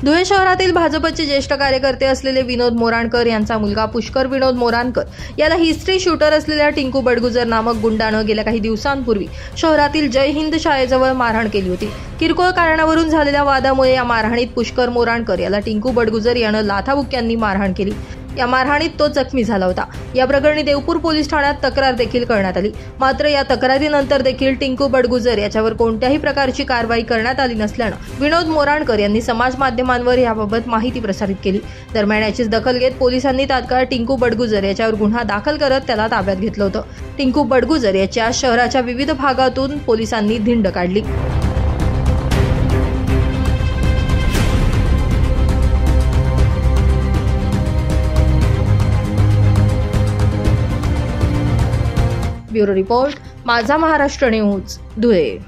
धुळे शहरातील भाजपचे ज्येष्ठ कार्यकर्ते असलेले विनोद मोराणकर यांचा मुलगा पुष्कर विनोद मोराणकर याला हिस्ट्री शूटर असलेल्या टिंकू बडगुजर नामक गुंडानं गेल्या काही दिवसांपूर्वी शहरातील जय हिंद शाळेजवळ मारहाण केली होती। किरकोळ कारणावरून झालेल्या वादामुळे या मारहाणीत पुष्कर मोराणकर याला टिंकू बडगुजर यानं लाथाबुक्क्यांनी मारहाण केली। या मारहाणीत तो जखमी झाला होता। या प्रकरणी देवपूर पोलीस ठाण्यात तक्रार देखील करण्यात आली। मात्र या तक्रारीनंतर देखील टिंकू बडगुजर याच्यावर कोणत्याही प्रकारची कारवाई करण्यात आली नसल्यानं विनोद मोराणकर यांनी समाज माध्यमांवर याबाबत माहिती प्रसारित केली। दरम्यान याचीच दखल घेत पोलिसांनी तात्काळ टिंकू बडगुजर याच्यावर गुन्हा दाखल करत त्याला ताब्यात घेतलं होतं। टिंकू बडगुजर याच्या शहराच्या विविध भागातून पोलिसांनी धिंड काढली। ब्युरो रिपोर्ट, माझा महाराष्ट्र न्यूज, धुळे।